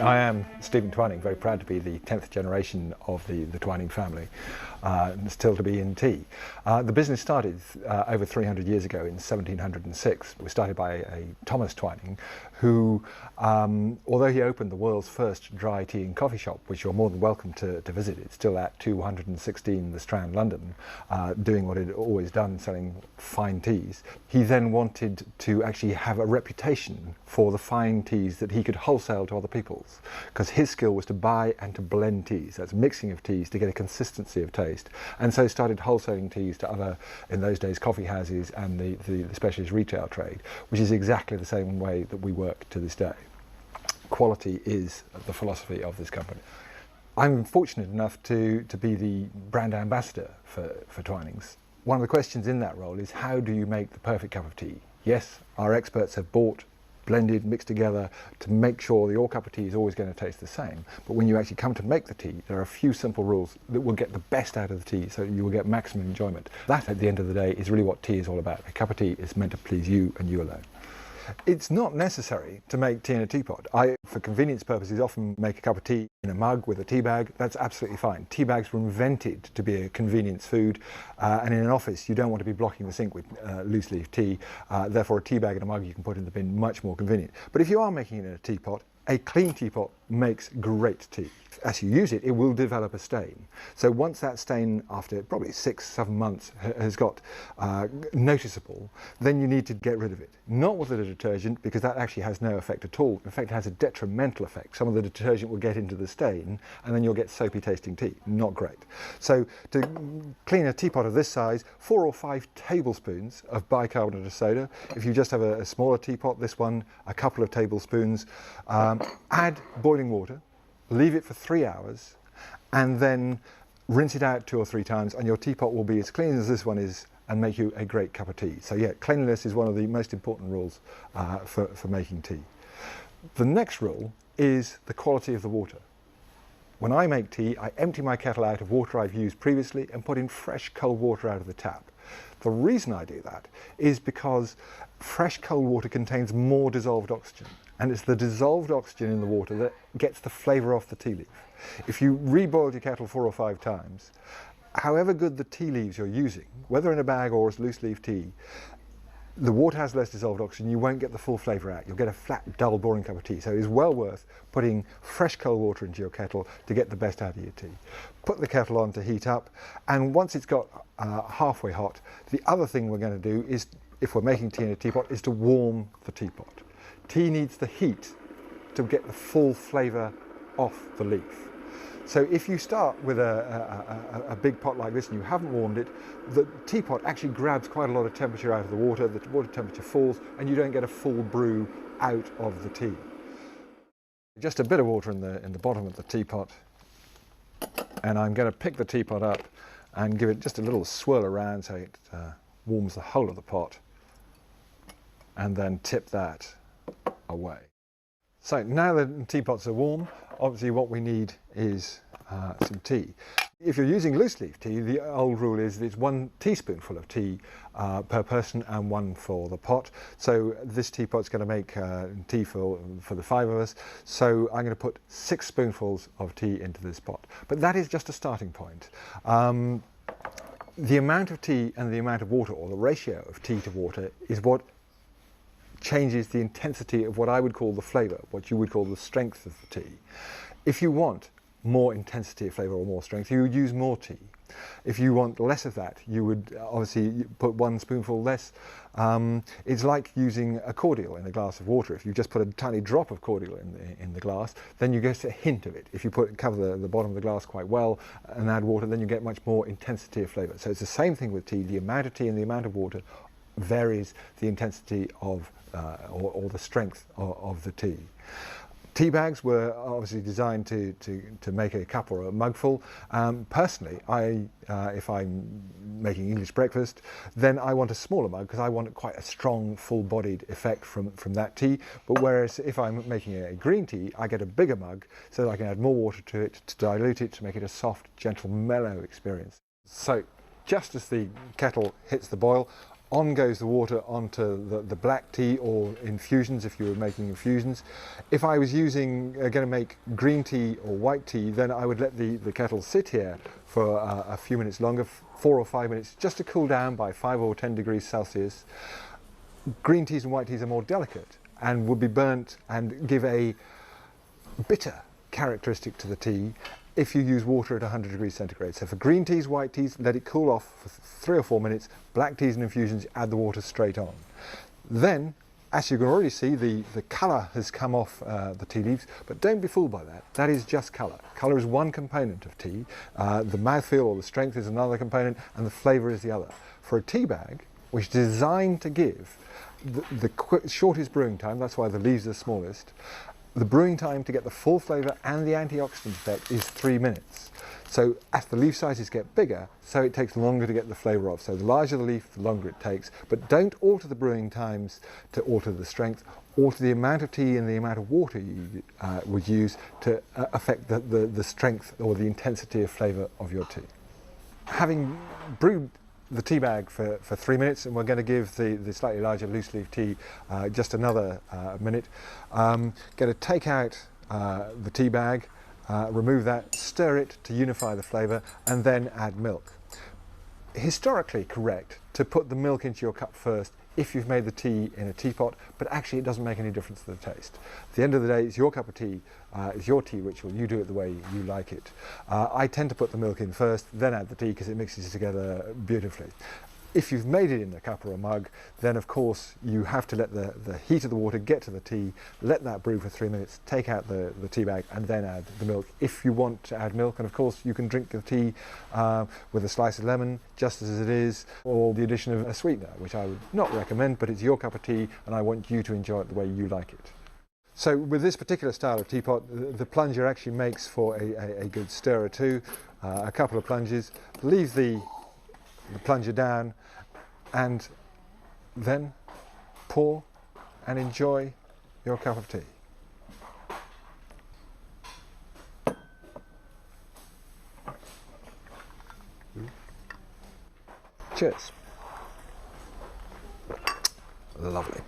I am Stephen Twining, very proud to be the 10th generation of the Twining family, still to be in tea. The business started over 300 years ago in 1706. It was started by a Thomas Twining who, although he opened the world's first dry tea and coffee shop, which you're more than welcome to visit, it's still at 216 the Strand, London, doing what it had always done, selling fine teas. He then wanted to actually have a reputation for the fine teas that he could wholesale to other people, because his skill was to buy and to blend teas. That's mixing of teas to get a consistency of taste, and so started wholesaling teas to other, in those days, coffee houses and the specialist retail trade, which is exactly the same way that we work to this day. Quality is the philosophy of this company. I'm fortunate enough to be the brand ambassador for Twinings. One of the questions in that role is, how do you make the perfect cup of tea? Yes, our experts have bought, blended, mixed together to make sure your cup of tea is always going to taste the same. But when you actually come to make the tea, there are a few simple rules that will get the best out of the tea, so you will get maximum enjoyment. That, at the end of the day, is really what tea is all about. A cup of tea is meant to please you and you alone. It's not necessary to make tea in a teapot. I, for convenience purposes, often make a cup of tea in a mug with a tea bag. That's absolutely fine. Tea bags were invented to be a convenience food, and in an office you don't want to be blocking the sink with loose leaf tea. Therefore, a tea bag and a mug you can put in the bin, much more convenient. But if you are making it in a teapot, a clean teapot makes great tea. As you use it, it will develop a stain. So once that stain, after probably 6-7 months, has got noticeable, then you need to get rid of it. Not with a detergent, because that actually has no effect at all. In fact, it has a detrimental effect. Some of the detergent will get into the stain, and then you'll get soapy tasting tea. Not great. So to clean a teapot of this size, 4 or 5 tablespoons of bicarbonate of soda. If you just have a smaller teapot, this one, a couple of tablespoons. Add boiling water. Leave it for 3 hours, and then rinse it out 2 or 3 times, and your teapot will be as clean as this one is and make you a great cup of tea. So yeah, cleanliness is one of the most important rules for making tea. The next rule is the quality of the water. When I make tea, I empty my kettle out of water I've used previously and put in fresh cold water out of the tap. The reason I do that is because fresh cold water contains more dissolved oxygen, and it's the dissolved oxygen in the water that gets the flavour off the tea leaf. If you reboil your kettle 4 or 5 times, however good the tea leaves you're using, whether in a bag or as loose leaf tea, the water has less dissolved oxygen, you won't get the full flavour out. You'll get a flat, dull, boring cup of tea. So it is well worth putting fresh cold water into your kettle to get the best out of your tea. Put the kettle on to heat up, and once it's got halfway hot, the other thing we're going to do is, if we're making tea in a teapot, is to warm the teapot. Tea needs the heat to get the full flavour off the leaf. So if you start with a big pot like this and you haven't warmed it, the teapot actually grabs quite a lot of temperature out of the water temperature falls, and you don't get a full brew out of the tea. Just a bit of water in the bottom of the teapot, and I'm going to pick the teapot up and give it just a little swirl around so it warms the whole of the pot, and then tip that away. So now the teapots are warm, obviously what we need is some tea. If you're using loose leaf tea, the old rule is that it's 1 teaspoonful of tea per person and 1 for the pot. So this teapot's going to make tea for the 5 of us. So I'm going to put 6 spoonfuls of tea into this pot. But that is just a starting point. The amount of tea and the amount of water, or the ratio of tea to water, is what changes the intensity of what I would call the flavour, what you would call the strength of the tea. If you want more intensity of flavour or more strength, you would use more tea. If you want less of that, you would obviously put 1 spoonful less. It's like using a cordial in a glass of water. If you just put a tiny drop of cordial in the glass, then you get a hint of it. If you cover the bottom of the glass quite well and add water, then you get much more intensity of flavour. So it's the same thing with tea. The amount of tea and the amount of water varies the intensity of or the strength of the tea. Tea bags were obviously designed to make a cup or a mug full. Personally, if I'm making English breakfast, then I want a smaller mug because I want quite a strong, full-bodied effect from that tea. But whereas if I'm making a green tea, I get a bigger mug so that I can add more water to it to dilute it to make it a soft, gentle, mellow experience. So just as the kettle hits the boil, On goes the water onto the black tea, or infusions if you were making infusions. If I was going to make green tea or white tea, then I would let the kettle sit here for a few minutes longer, 4 or 5 minutes, just to cool down by 5 or 10 degrees Celsius. Green teas and white teas are more delicate and would be burnt and give a bitter characteristic to the tea if you use water at 100 degrees centigrade. So for green teas, white teas, let it cool off for 3 or 4 minutes. Black teas and infusions, add the water straight on. Then, as you can already see, the colour has come off the tea leaves, but don't be fooled by that. That is just colour. Colour is one component of tea. The mouthfeel or the strength is another component, and the flavour is the other. For a tea bag, which is designed to give the shortest brewing time, that's why the leaves are smallest, the brewing time to get the full flavour and the antioxidant effect is 3 minutes. So as the leaf sizes get bigger, so it takes longer to get the flavour off. So the larger the leaf, the longer it takes. But don't alter the brewing times to alter the strength. Alter the amount of tea and the amount of water you would use to affect the strength or the intensity of flavour of your tea. Having brewed the tea bag for 3 minutes, and we're going to give the slightly larger loose leaf tea just another minute. Going to take out the tea bag, remove that, stir it to unify the flavour, and then add milk. Historically correct to put the milk into your cup first if you've made the tea in a teapot, but actually it doesn't make any difference to the taste. At the end of the day, it's your cup of tea, it's your tea ritual, you do it the way you like it. I tend to put the milk in first, then add the tea because it mixes together beautifully. If you've made it in a cup or a mug, then of course you have to let the heat of the water get to the tea, let that brew for 3 minutes, take out the tea bag and then add the milk if you want to add milk. And of course you can drink the tea with a slice of lemon just as it is, or the addition of a sweetener, which I would not recommend, but it's your cup of tea and I want you to enjoy it the way you like it. So with this particular style of teapot, the plunger actually makes for a good stirrer too. A couple of plunges, leave the plunger down, and then pour and enjoy your cup of tea. Cheers. Lovely.